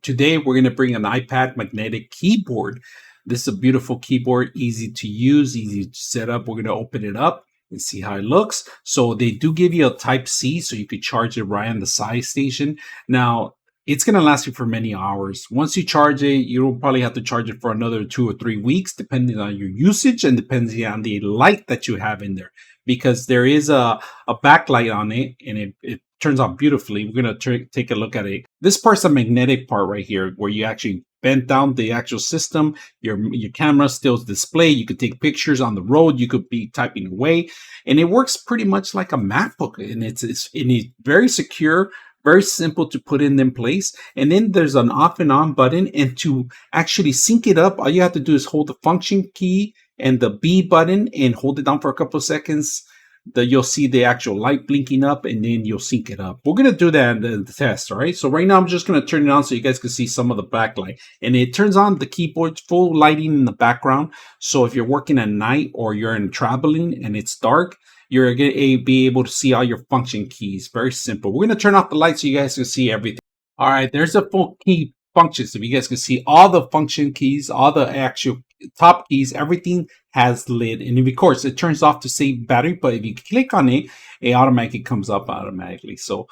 Today, we're going to bring an iPad magnetic keyboard. This is a beautiful keyboard, easy to use, easy to set up. We're going to open it up and see how it looks. So they do give you a Type C, so you could charge it right on the side station. Now, it's going to last you for many hours. Once you charge it, you'll probably have to charge it for another 2 or 3 weeks, depending on your usage and depending on the light that you have in there. Because there is a backlight on it, and it turns out beautifully. We're going to take a look at it. This part's a magnetic part right here, where you actually bend down the actual system. Your camera still display. You could take pictures on the road. You could be typing away, and it works pretty much like a MacBook. And it's very secure, very simple to put in place. And then there's an off and on button. And to actually sync it up, all you have to do is hold the function key and the B button and hold it down for a couple of seconds. You'll see the actual light blinking up, and then you'll sync it up. We're going to do that in the test. All right. So right now I'm just going to turn it on so you guys can see some of the backlight, and it turns on the keyboard, full lighting in the background. So if you're working at night or you're traveling and it's dark, you're going to be able to see all your function keys. Very simple. We're going to turn off the light so you guys can see everything. All right. There's the full key functions. So you guys can see all the function keys, all the actual top keys, everything has lit. And of course, it turns off to save battery, but if you click on it, it automatically comes up automatically. So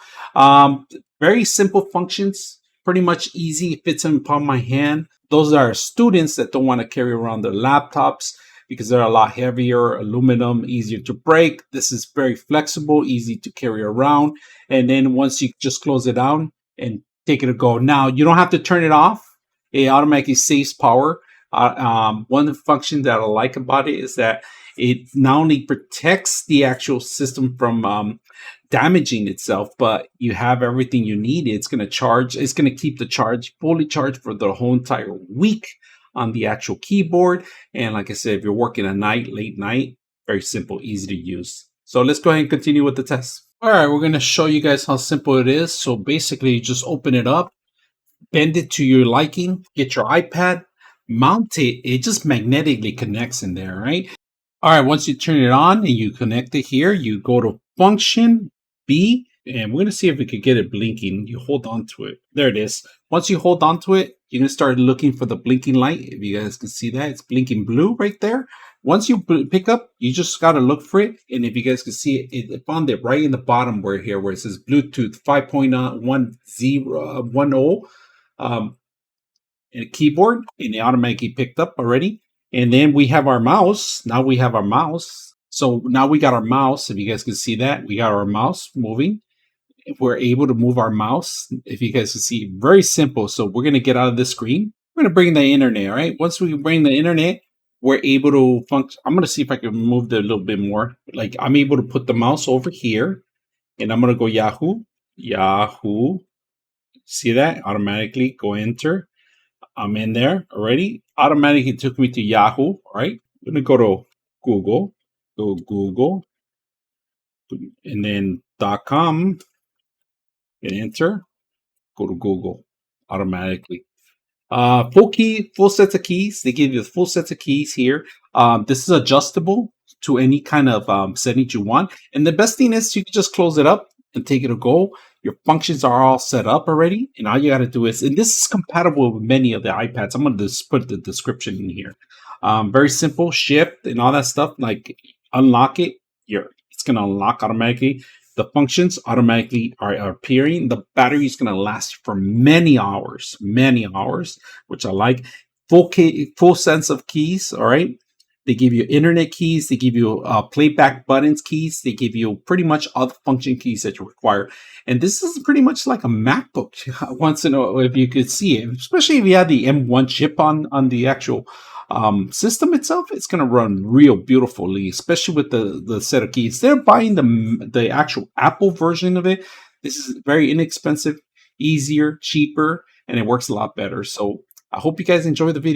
very simple functions, pretty much easy. It fits in palm of my hand. Those are students that don't want to carry around their laptops because they're a lot heavier, aluminum, easier to break. This is very flexible, easy to carry around. And then once you just close it down and take it a go. Now, you don't have to turn it off. It automatically saves power. One function that I like about it is that it not only protects the actual system from damaging itself, but you have everything you need. It's going to charge. It's going to keep the charge fully charged for the whole entire week on the actual keyboard. And like I said, if you're working at night, late night, very simple, easy to use. So let's go ahead and continue with the test. All right, we're going to show you guys how simple it is. So basically, you just open it up, bend it to your liking, get your iPad, mount it. It just magnetically connects in there, right? All right, once you turn it on and you connect it here, you go to function B, and we're going to see if we could get it blinking. You hold on to it. There it is. Once you hold on to it, you're going to start looking for the blinking light. If you guys can see that, it's blinking blue right there. Once you pick up, you just got to look for it. And if you guys can see it, it found it right in the bottom where it says Bluetooth 5.10 and a keyboard, and it automatically picked up already. And then we have our mouse. Now we have our mouse. So now we got our mouse. If you guys can see that, we got our mouse moving. We're able to move our mouse. If you guys can see, very simple. So we're going to get out of this screen. We're going to bring the internet, all right? Once we bring the internet, we're able to function. I'm going to see if I can move it a little bit more. Like I'm able to put the mouse over here, and I'm going to go Yahoo. See that? Automatically go enter. I'm in there already. Automatically took me to Yahoo. All right. I'm going to go to Google. Go Google. And then .com. And enter. Go to Google automatically. Full sets of keys. They give you the full sets of keys here. This is adjustable to any kind of settings you want. And the best thing is you can just close it up and take it a go. Your functions are all set up already, and all you got to do is, and this is compatible with many of the iPads. I'm going to just put the description in here. Very simple, shift and all that stuff. Like unlock it, it's going to unlock automatically. The functions automatically are appearing. The battery is going to last for many hours, which I like. Full sense of keys. All right. They give you internet keys. They give you playback buttons keys. They give you pretty much all the function keys that you require. And this is pretty much like a MacBook. Once in a while, if you could see it, especially if you had the M1 chip on the actual system itself, it's going to run real beautifully, especially with the set of keys. They're buying the actual Apple version of it. This is very inexpensive, easier, cheaper, and it works a lot better. So I hope you guys enjoy the video.